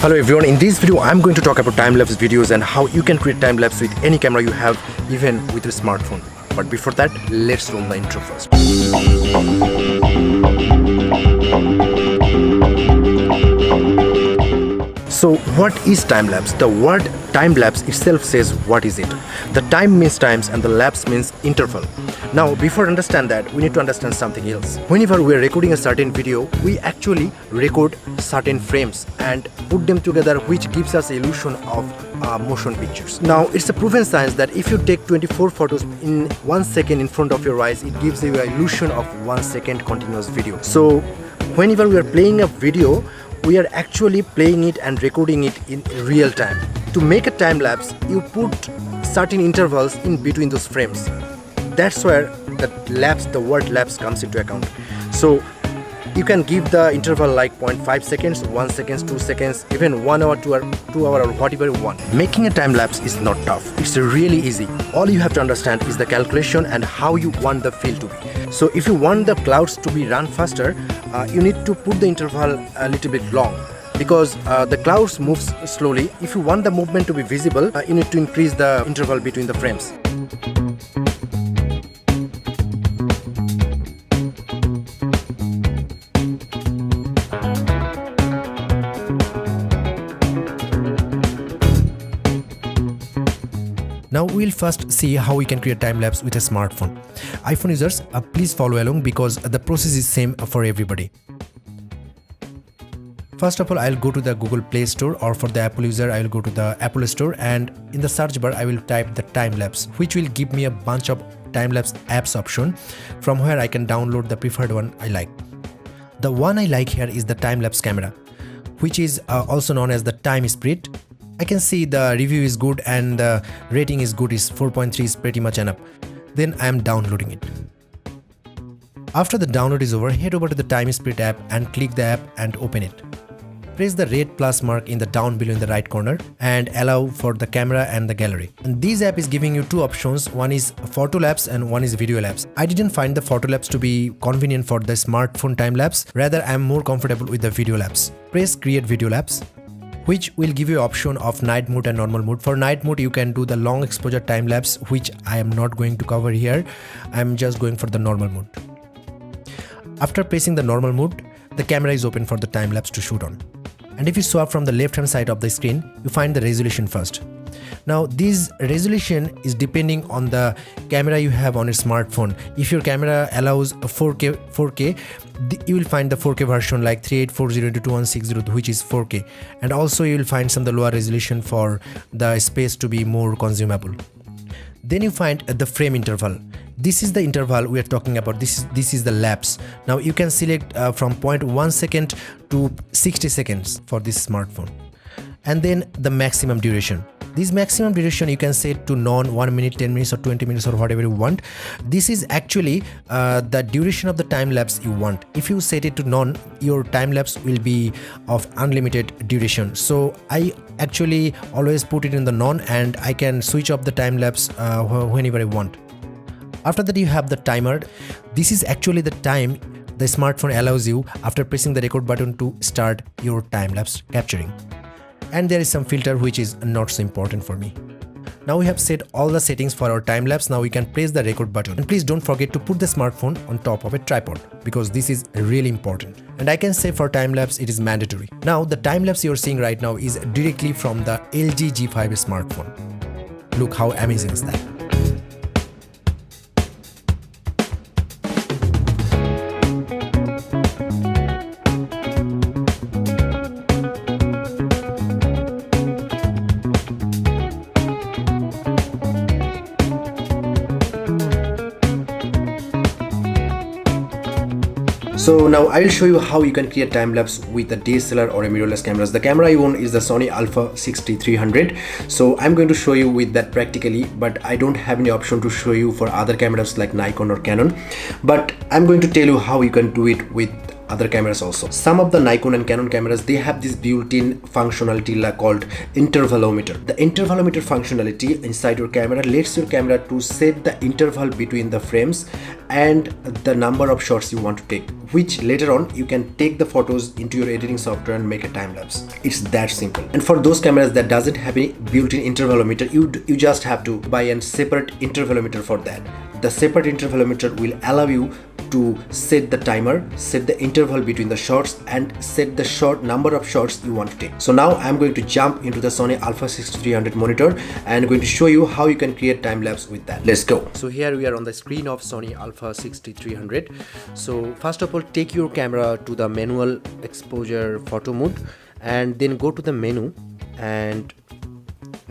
Hello everyone, in this video I'm going to talk about time-lapse videos and how you can create time-lapse with any camera you have, even with your smartphone. But before that, let's roll the intro first. So what is time-lapse? The word time-lapse itself says what is it. The time means times and the lapse means interval. Now before understand that, we need to understand something else. Whenever we are recording a certain video, we actually record certain frames and put them together, which gives us illusion of motion pictures. Now it's a proven science that if you take 24 photos in 1 second in front of your eyes, it gives you an illusion of 1 second continuous video. So whenever we are playing a video, we are actually playing it and recording it in real time. To make a time lapse, you put certain intervals in between those frames. That's where the word lapse comes into account. So you can give the interval like 0.5 seconds, 1 second, 2 seconds, even 1 hour, 2 hour, or whatever you want. Making a time lapse is not tough. It's really easy. All you have to understand is the calculation and how you want the field to be. So if you want the clouds to be run faster, you need to put the interval a little bit long, because the clouds moves slowly. If you want the movement to be visible, you need to increase the interval between the frames. Now we'll first see how we can create time-lapse with a smartphone. iPhone users, please follow along because the process is same for everybody. First of all, I'll go to the Google Play Store, or for the Apple user, I will go to the Apple Store, and in the search bar, I will type the time-lapse, which will give me a bunch of time-lapse apps option, from where I can download the preferred one I like. The one I like here is the time-lapse camera, which is also known as the Time Spirit. I can see the review is good and the rating is good, is 4.3 is pretty much enough. Then I am downloading it. After the download is over, head over to the Time Spirit app and click the app and open it. Press the red plus mark in the down below in the right corner and allow for the camera and the gallery. And this app is giving you two options. One is photo lapse and one is video lapse. I didn't find the photo lapse to be convenient for the smartphone time lapse. Rather, I am more comfortable with the video lapse. Press create video lapse, which will give you option of night mode and normal mode. For night mode, you can do the long exposure time lapse, which I am not going to cover here. I am just going for the normal mode. After pressing the normal mode, the camera is open for the time lapse to shoot on. And if you swap from the left hand side of the screen, you find the resolution first. Now this resolution is depending on the camera you have on your smartphone. If your camera allows a 4K, you will find the 4K version like 3840x2160, which is 4K. And also you will find some the lower resolution for the space to be more consumable. Then you find the frame interval. This is the interval we are talking about. This is the lapse. Now you can select from 0.1 second to 60 seconds for this smartphone. And then the maximum duration. This maximum duration you can set to non 1 minute, 10 minutes or 20 minutes or whatever you want. This is actually the duration of the time lapse you want. If you set it to non, your time lapse will be of unlimited duration. So I actually always put it in the non, and I can switch off the time lapse whenever I want. After that, you have the timer. This is actually the time the smartphone allows you after pressing the record button to start your time lapse capturing. And there is some filter which is not so important for me. Now we have set all the settings for our time lapse. Now we can press the record button, and please don't forget to put the smartphone on top of a tripod, because this is really important. And I can say for time lapse it is mandatory. Now the time lapse you're seeing right now is directly from the LG G5 smartphone. Look how amazing is that. So now I will show you how you can create time-lapse with a DSLR or a mirrorless cameras. The camera I own is the Sony Alpha 6300. So I'm going to show you with that practically, but I don't have any option to show you for other cameras like Nikon or Canon. But I'm going to tell you how you can do it with other cameras also. Some of the Nikon and Canon cameras, they have this built-in functionality called intervalometer. The intervalometer functionality inside your camera lets your camera to set the interval between the frames and the number of shots you want to take, which later on you can take the photos into your editing software and make a time lapse. It's that simple. And for those cameras that doesn't have any built-in intervalometer, you just have to buy a separate intervalometer for that. The separate intervalometer will allow you to set the timer, set the interval between the shots, and set the shot number of shots you want to take. So now I'm going to jump into the Sony Alpha 6300 monitor and I'm going to show you how you can create time lapse with that. Let's go. So here we are on the screen of Sony Alpha 6300. So first of all, take your camera to the manual exposure photo mode and then go to the menu and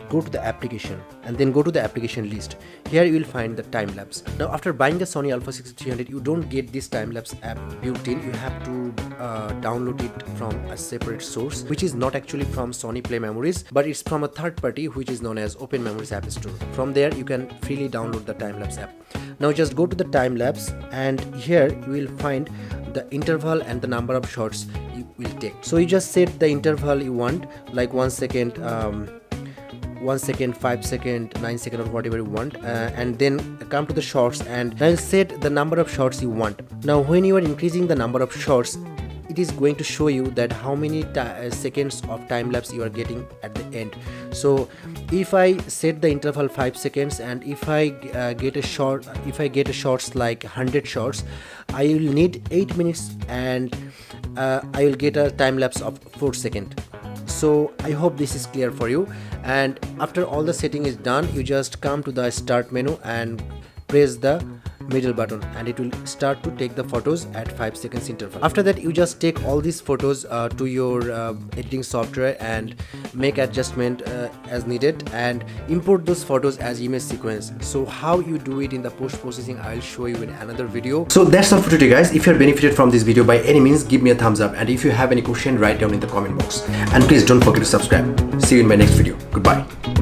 go to the application and then go to the application list. Here you will find the time lapse. Now after buying the Sony Alpha 6300, you don't get this time lapse app built in. You have to download it from a separate source, which is not actually from Sony Play Memories, but it's from a third party which is known as Open Memories App Store. From there you can freely download the time lapse app. Now just go to the time lapse and here you will find the interval and the number of shots you will take. So you just set the interval you want, like 1 second, 1 second, 5 second, 9 second, or whatever you want, and then come to the shots and I'll set the number of shots you want. Now when you are increasing the number of shots, it is going to show you that how many seconds of time lapse you are getting at the end. So if I set the interval 5 seconds and if I get a shots like 100 shots, I will need 8 minutes and I will get a time lapse of 4 seconds. So I hope this is clear for you. And after all the setting is done, you just come to the start menu and press the middle button and it will start to take the photos at 5 seconds interval. After that you just take all these photos to your editing software and make adjustment as needed and import those photos as image sequence. So how you do it in the post processing, I'll show you in another video. So that's all for today guys. If you have benefited from this video by any means, give me a thumbs up, and if you have any question, write down in the comment box, and please don't forget to subscribe. See you in my next video. Goodbye.